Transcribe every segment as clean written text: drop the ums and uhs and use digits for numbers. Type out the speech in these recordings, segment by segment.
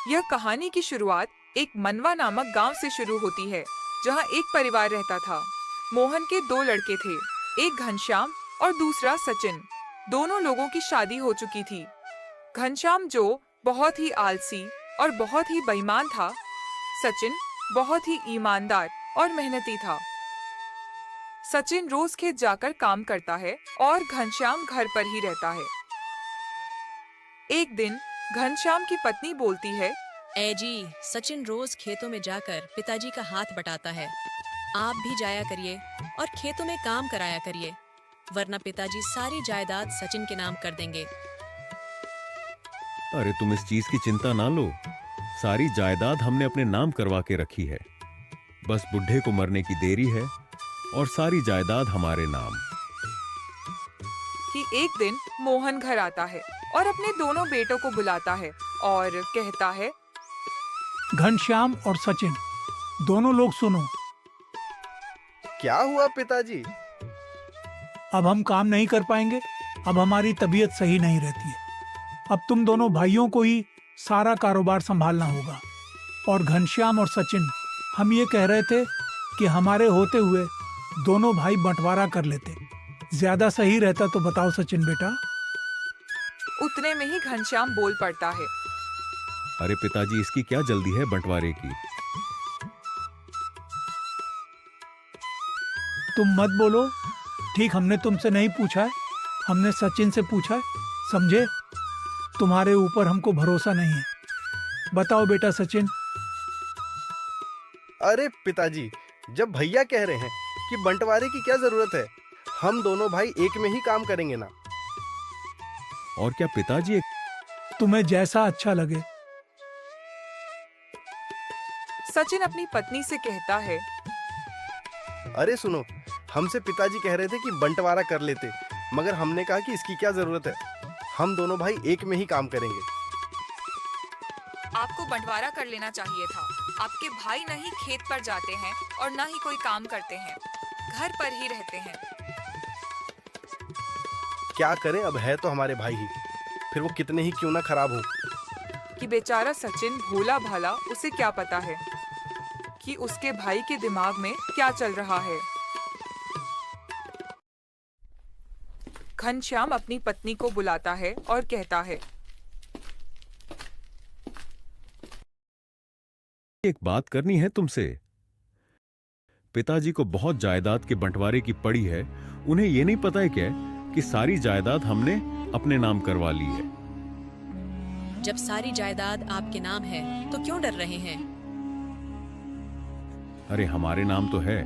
यह कहानी की शुरुआत एक मनवा नामक गांव से शुरू होती है, जहां एक परिवार रहता था। मोहन के दो लड़के थे, एक घनश्याम और दूसरा सचिन। दोनों लोगों की शादी हो चुकी थी। घनश्याम जो बहुत ही आलसी और बहुत ही बेईमान था, सचिन बहुत ही ईमानदार और मेहनती था। सचिन रोज खेत जाकर काम करता है और घनश्याम घर पर ही रहता है। एक दिन घनश्याम की पत्नी बोलती है, ए जी, सचिन रोज खेतों में जाकर पिताजी का हाथ बटाता है। आप भी जाया करिए और खेतों में काम कराया करिए, वरना पिताजी सारी जायदाद सचिन के नाम कर देंगे। अरे तुम इस चीज की चिंता ना लो, सारी जायदाद हमने अपने नाम करवा के रखी है। बस बुढ़े को मरने की देरी है और सारी जायदाद हमारे नाम। कि एक दिन मोहन घर आता है और अपने दोनों बेटों को बुलाता है और कहता है, घनश्याम और सचिन, दोनों लोग सुनो। क्या हुआ पिताजी? अब हम काम नहीं कर पाएंगे। अब हमारी तबीयत सही नहीं रहती है। अब तुम दोनों भाइयों को ही सारा कारोबार संभालना होगा। और घनश्याम और सचिन, हम ये कह रहे थे कि हमारे होते हुए दोनों भाई बंटवारा कर लेते। ज्यादा सही रहता तो बताओ सचिन बेटा। उतने में ही घनश्याम बोल पड़ता है, अरे पिताजी, इसकी क्या जल्दी है बंटवारे की? तुम मत बोलो। ठीक, हमने तुमसे नहीं पूछा है, हमने सचिन से पूछा है, समझे? तुम्हारे ऊपर हमको भरोसा नहीं है। बताओ बेटा सचिन। अरे पिताजी, जब भैया कह रहे हैं कि बंटवारे की क्या जरूरत है, हम दोनों भाई एक में ही काम करेंगे ना। और क्या पिताजी, तुम्हें जैसा अच्छा लगे। सचिन अपनी पत्नी से कहता है, अरे सुनो, हमसे पिताजी कह रहे थे कि बंटवारा कर लेते, मगर हमने कहा कि इसकी क्या जरूरत है, हम दोनों भाई एक में ही काम करेंगे। आपको बंटवारा कर लेना चाहिए था। आपके भाई न ही खेत पर जाते हैं और न ही कोई काम करते हैं, घर पर ही रहते हैं। क्या करें, अब है तो हमारे भाई ही, फिर वो कितने ही क्यों ना खराब हो। कि बेचारा सचिन भोला भाला, उसे क्या पता है कि उसके भाई के दिमाग में क्या चल रहा है। घनश्याम अपनी पत्नी को बुलाता है और कहता है, एक बात करनी है तुमसे। पिताजी को बहुत जायदाद के बंटवारे की पड़ी है। उन्हें यह नहीं पता है क्या कि सारी जायदाद हमने अपने नाम करवा ली है। जब सारी जायदाद आपके नाम है तो क्यों डर रहे हैं? अरे हमारे नाम तो है,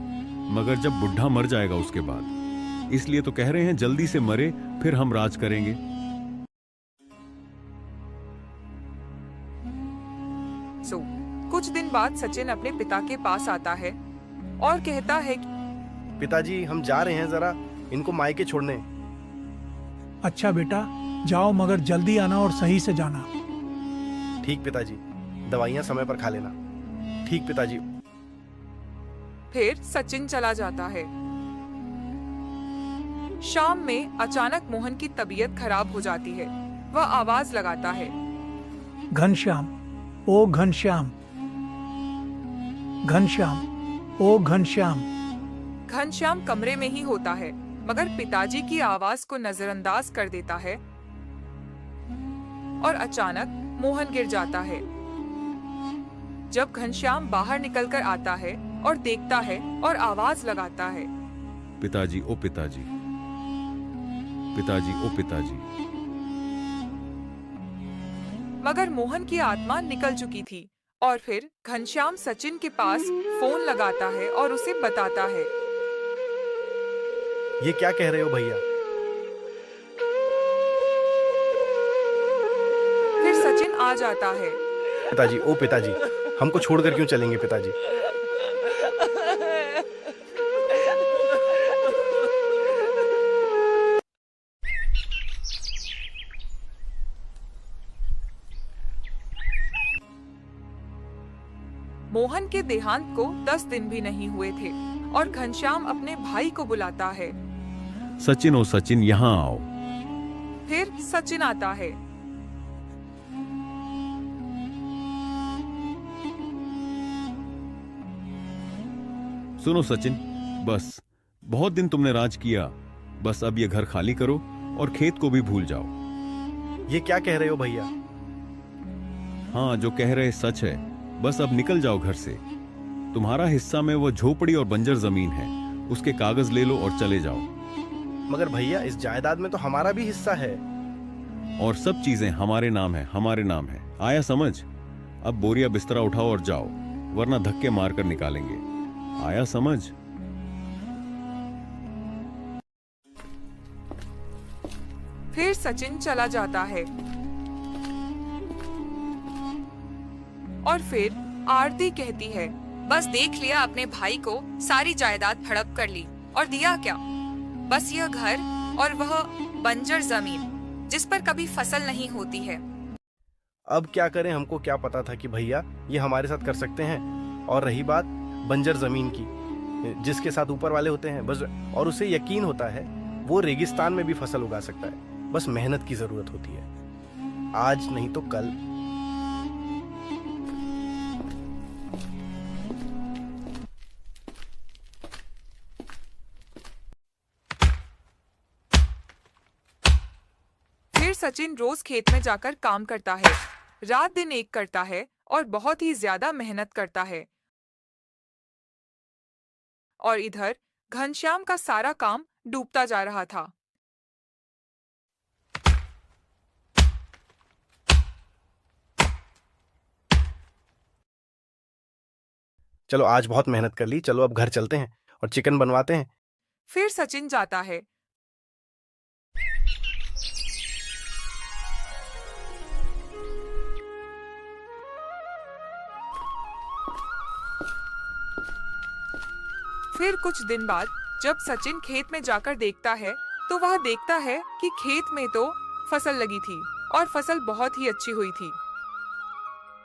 मगर जब बुढ़ा मर जाएगा उसके बाद, इसलिए तो कह रहे हैं जल्दी से मरे, फिर हम राज करेंगे। कुछ दिन बाद सचिन अपने पिता के पास आता है और कहता है कि पिताजी, हम जा रहे हैं जरा इनको मायके छोड़ने। अच्छा बेटा, जाओ, मगर जल्दी आना और सही से जाना। ठीक पिताजी, दवाइयां समय पर खा लेना। ठीक पिताजी। फिर सचिन चला जाता है। शाम में अचानक मोहन की तबीयत खराब हो जाती है। वह आवाज लगाता है, घनश्याम, ओ घनश्याम, घनश्याम, ओ घनश्याम। घनश्याम कमरे में ही होता है, मगर पिताजी की आवाज को नजरअंदाज कर देता है और अचानक मोहन गिर जाता है। जब घनश्याम बाहर निकलकर आता है और देखता है और आवाज लगाता है, पिताजी, ओ पिताजी, पिताजी, ओ पिताजी। मगर मोहन की आत्मा निकल चुकी थी। और फिर घनश्याम सचिन के पास फोन लगाता है और उसे बताता है, ये क्या कह रहे हो भैया? फिर सचिन आ जाता है। पिताजी, ओ पिताजी, हमको छोड़कर क्यों चलेंगे पिताजी? मोहन के देहांत को 10 दिन भी नहीं हुए थे और घनश्याम अपने भाई को बुलाता है। सचिन, ओ सचिन, यहाँ आओ। फिर सचिन आता है। सुनो सचिन, बस बहुत दिन तुमने राज किया, बस अब ये घर खाली करो और खेत को भी भूल जाओ। ये क्या कह रहे हो भैया? हाँ, जो कह रहे सच है। बस अब निकल जाओ घर से। तुम्हारा हिस्सा में वो झोपड़ी और बंजर जमीन है, उसके कागज ले लो और चले जाओ। मगर भैया, इस जायदाद में तो हमारा भी हिस्सा है। और सब चीजें हमारे नाम है, हमारे नाम है। आया समझ? अब बोरिया बिस्तरा उठाओ और जाओ, वरना धक्के मारकर निकालेंगे। आया समझ? फिर सचिन चला जाता है और फिर आरती कहती है, बस देख लिया अपने भाई को सारी जायदाद हड़प कर ली, और दिया क्या? बस यह घर और वह बंजर जमीन जिस पर कभी फसल नहीं होती है। अब क्या करें? हमको क्या पता था कि भैया ये हमारे साथ कर सकते हैं। और रही बात बंजर जमीन की, जिसके साथ ऊपर वाले होते हैं बस, और उसे यकीन होता है वो रेगिस्तान में भी फसल उगा सकता है। बस मेहनत की जरूरत होती है, आज नहीं तो कल। फिर सचिन रोज खेत में जाकर काम करता है, रात दिन एक करता है और बहुत ही ज्यादा मेहनत करता है। और इधर घनश्याम का सारा काम डूबता जा रहा था। चलो, आज बहुत मेहनत कर ली, चलो अब घर चलते हैं और चिकन बनवाते हैं। फिर सचिन जाता है। फिर कुछ दिन बाद जब सचिन खेत में जाकर देखता है तो वह देखता है कि खेत में तो फसल लगी थी और फसल बहुत ही अच्छी हुई थी।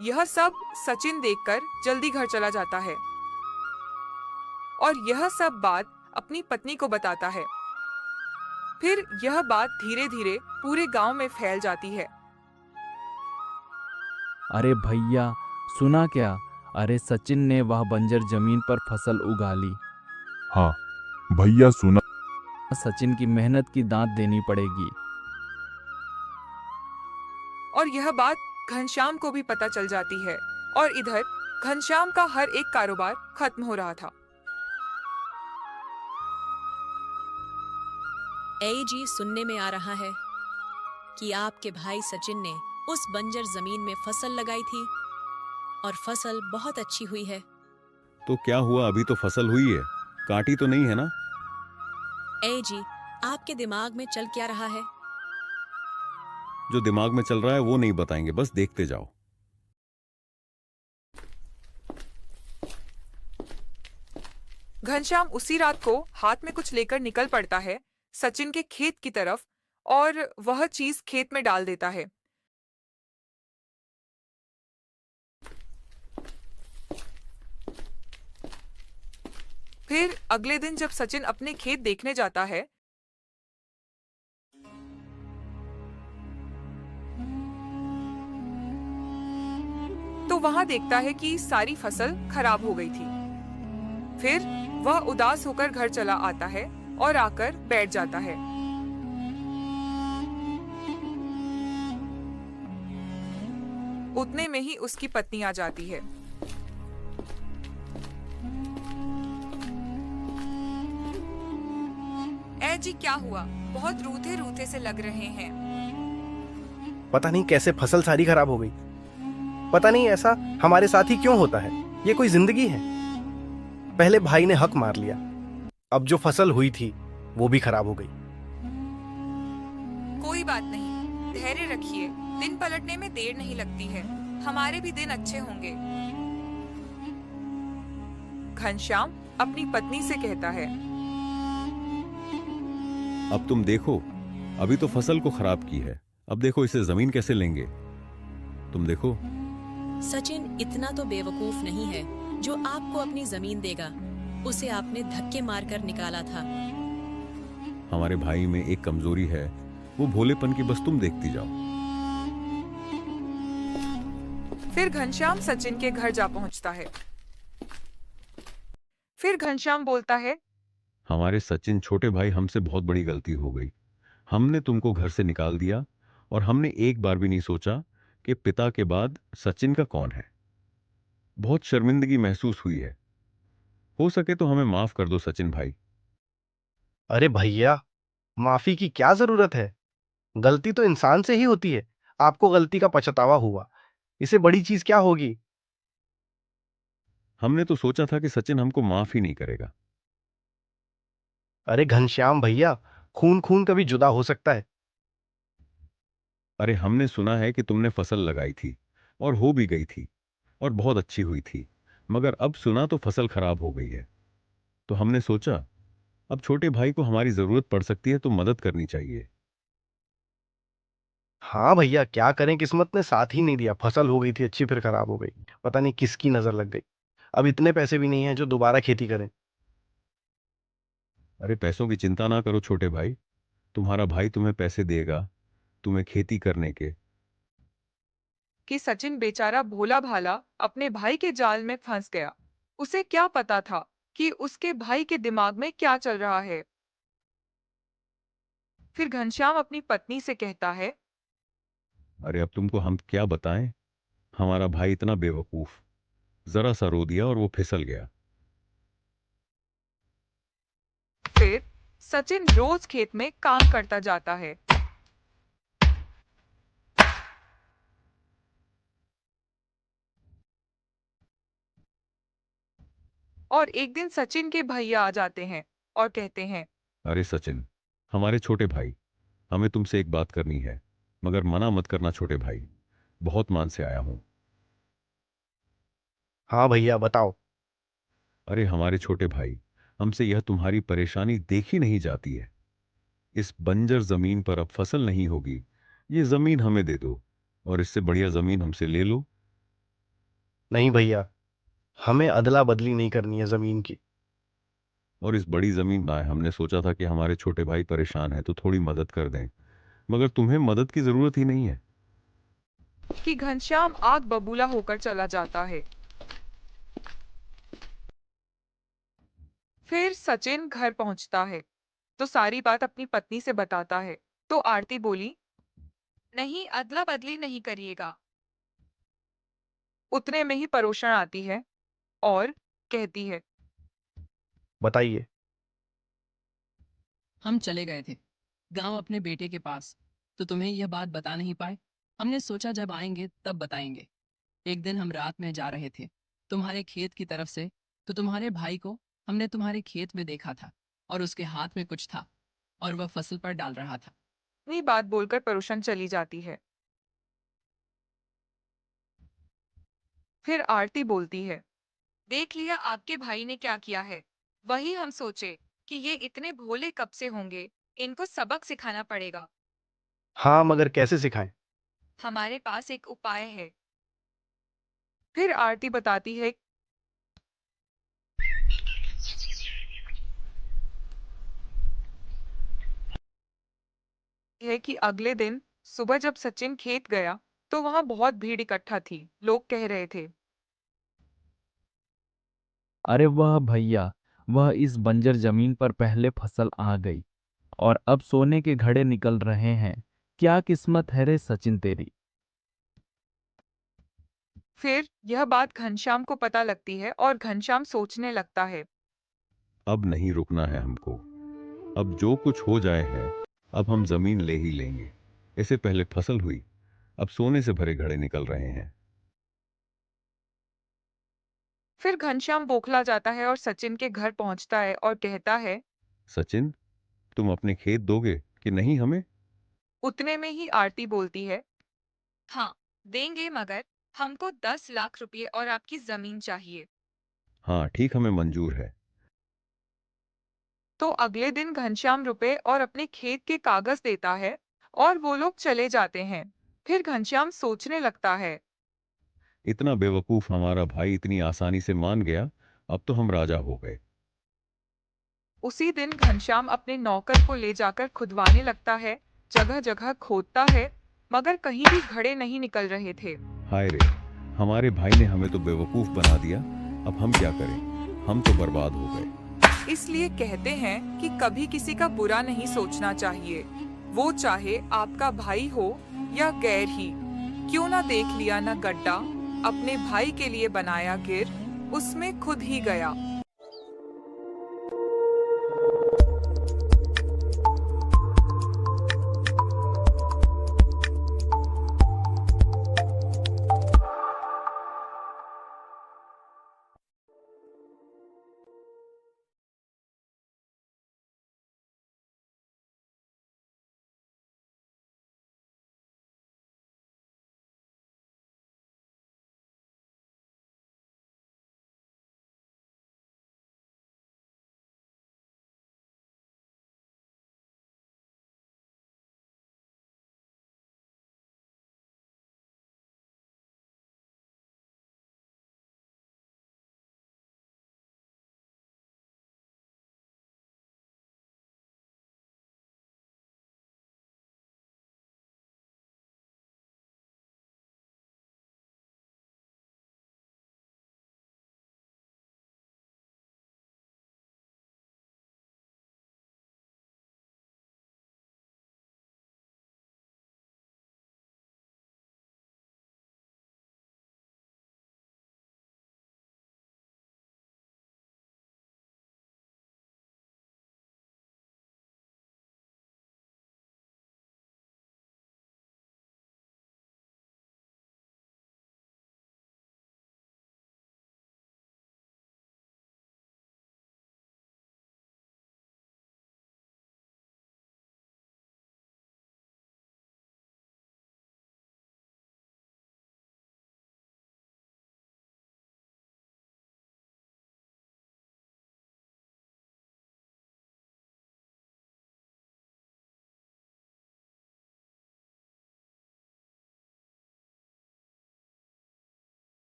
यह सब सचिन देखकर जल्दी घर चला जाता है और यह सब बात अपनी पत्नी को बताता है। फिर यह बात धीरे धीरे पूरे गांव में फैल जाती है। अरे भैया, सुना क्या? अरे सचिन ने वह बंजर जमीन पर फसल उगा ली। हाँ भैया, सुना। सचिन की मेहनत की दांत देनी पड़ेगी। और यह बात घनश्याम को भी पता चल जाती है और इधर घनश्याम का हर एक कारोबार खत्म हो रहा था। जी, सुनने में आ रहा है कि आपके भाई सचिन ने उस बंजर जमीन में फसल लगाई थी और फसल बहुत अच्छी हुई है। तो क्या हुआ? अभी तो फसल हुई है, काटी तो नहीं है ना? जी, आपके दिमाग में चल क्या रहा है? जो दिमाग में चल रहा है वो नहीं बताएंगे, बस देखते जाओ। घनश्याम उसी रात को हाथ में कुछ लेकर निकल पड़ता है सचिन के खेत की तरफ और वह चीज खेत में डाल देता है। फिर अगले दिन जब सचिन अपने खेत देखने जाता है तो वहां देखता है कि सारी फसल खराब हो गई थी। फिर वह उदास होकर घर चला आता है और आकर बैठ जाता है। उतने में ही उसकी पत्नी आ जाती है। जी, क्या हुआ? बहुत रूठे रूठे से लग रहे हैं। पता नहीं कैसे फसल सारी खराब हो गई। पता नहीं ऐसा हमारे साथ ही क्यों होता है। ये कोई जिंदगी है? पहले भाई ने हक मार लिया, अब जो फसल हुई थी वो भी खराब हो गई। कोई बात नहीं, धैर्य रखिए, दिन पलटने में देर नहीं लगती है, हमारे भी दिन अच्छे होंगे। घनश्याम अपनी पत्नी से कहता है। अब तुम देखो, अभी तो फसल को खराब की है, अब देखो इसे जमीन कैसे लेंगे। तुम देखो। सचिन इतना तो बेवकूफ नहीं है जो आपको अपनी जमीन देगा। उसे आपने धक्के मारकर निकाला था। हमारे भाई में एक कमजोरी है, वो भोलेपन की, बस तुम देखती जाओ। फिर घनश्याम सचिन के घर जा पहुंचता है। फिर फिर घनश्याम बोलता है, हमारे सचिन छोटे भाई, हमसे बहुत बड़ी गलती हो गई। हमने तुमको घर से निकाल दिया और हमने एक बार भी नहीं सोचा कि पिता के बाद सचिन का कौन है। बहुत शर्मिंदगी महसूस हुई है। हो सके तो हमें माफ कर दो सचिन भाई। अरे भैया, माफी की क्या जरूरत है? गलती तो इंसान से ही होती है। आपको गलती का पछतावा हुआ, इसे बड़ी चीज क्या होगी? हमने तो सोचा था कि सचिन हमको माफ ही नहीं करेगा। अरे घनश्याम भैया, खून खून कभी जुदा हो सकता है। अरे हमने सुना है कि तुमने फसल लगाई थी और हो भी गई थी और बहुत अच्छी हुई थी, मगर अब सुना तो फसल खराब हो गई है। तो हमने सोचा अब छोटे भाई को हमारी जरूरत पड़ सकती है तो मदद करनी चाहिए। हाँ भैया, क्या करें, किस्मत ने साथ ही नहीं दिया। फसल हो गई थी अच्छी, फिर खराब हो गई। पता नहीं किसकी नजर लग गई। अब इतने पैसे भी नहीं है जो दोबारा खेती करें। अरे पैसों की चिंता ना करो छोटे भाई, तुम्हारा भाई तुम्हें पैसे देगा तुम्हें खेती करने के। कि सचिन बेचारा भोला भाला अपने भाई के जाल में फंस गया। उसे क्या पता था कि उसके भाई के दिमाग में क्या चल रहा है। फिर घनश्याम अपनी पत्नी से कहता है, अरे अब तुमको हम क्या बताएं, हमारा भाई इतना बेवकूफ, जरा सा रो दिया और वो फिसल गया। फिर सचिन रोज खेत में काम करता जाता है। और एक दिन सचिन के भैया आ जाते हैं और कहते हैं, अरे सचिन, हमारे छोटे भाई, हमें तुमसे एक बात करनी है, मगर मना मत करना छोटे भाई, बहुत मान से आया हूं। हाँ भैया, बताओ। अरे हमारे छोटे भाई, हमसे यह तुम्हारी परेशानी देखी नहीं जाती है। इस बंजर जमीन पर अब फसल नहीं होगी। ये जमीन हमें दे दो और इससे बढ़िया जमीन हमसे ले लो। नहीं भैया, हमें अदला बदली नहीं करनी है जमीन की। और इस बड़ी जमीन ना, हमने सोचा था कि हमारे छोटे भाई परेशान है तो थोड़ी मदद कर दें, मगर तुम्हें मदद की जरूरत ही नहीं है। कि घनश्याम आग बबूला होकर चला जाता है। फिर सचिन घर पहुंचता है तो सारी बात अपनी पत्नी से बताता है। तो आरती बोली, नहीं, अदला बदली नहीं करिएगा। उतने में ही परोशन आती है और कहती है, बताइए। हम चले गए थे गांव अपने बेटे के पास, तो तुम्हें यह बात बता नहीं पाए। हमने सोचा जब आएंगे तब बताएंगे। एक दिन हम रात में जा रहे थे तुम्हारे खेत की तरफ से, तो तुम्हारे भाई को हमने तुम्हारे खेत में देखा था और उसके हाथ में कुछ था और वह फसल पर डाल रहा था। इतनी बात बोलकर परोशन चली जाती है। फिर आरती बोलती है, देख लिया आपके भाई ने क्या किया है। वही हम सोचे कि ये इतने भोले कब से होंगे, इनको सबक सिखाना पड़ेगा। हाँ, मगर कैसे सिखाएं? हमारे पास एक उपाय है। फिर आरती बताती है कि अगले दिन सुबह जब सचिन खेत गया तो वहां बहुत भीड़ इकट्ठा थी। लोग कह रहे थे, अरे वह भैया, वह इस बंजर जमीन पर पहले फसल आ गई और अब सोने के घड़े निकल रहे हैं। क्या किस्मत है रे सचिन तेरी। फिर यह बात घनश्याम को पता लगती है और घनश्याम सोचने लगता है, अब नहीं रुकना है हमको। अब जो कुछ हो जाए है, अब हम जमीन ले ही लेंगे। इससे पहले फसल हुई, अब सोने से भरे घड़े निकल रहे हैं। फिर घनश्याम बौखला जाता है और सचिन के घर पहुंचता है और कहता है, सचिन, तुम अपने खेत दोगे कि नहीं हमें? उतने में ही आरती बोलती है, हाँ, देंगे, मगर हमको 10 लाख रुपए और आपकी जमीन चाहिए। हाँ ठीक, हमें मंजूर है। तो अगले दिन घनश्याम रुपए और अपने खेत के कागज देता है और वो लोग चले जाते हैं। फिर घनश्याम सोचने लगता है, इतना बेवकूफ हमारा भाई इतनी आसानी से मान गया, अब तो हम राजा हो गए। उसी दिन घनश्याम अपने नौकर को ले जाकर खुदवाने लगता है। जगह जगह खोदता है मगर कहीं भी घड़े नहीं निकल रहे थे। हाय रे, हमारे भाई ने हमें तो बेवकूफ बना दिया। अब हम क्या करें? हम तो बर्बाद हो गए। इसलिए कहते हैं कि कभी किसी का बुरा नहीं सोचना चाहिए, वो चाहे आपका भाई हो या गैर ही। क्यों ना देख लिया ना गड्ढा, अपने भाई के लिए बनाया गिर, उसमें खुद ही गया।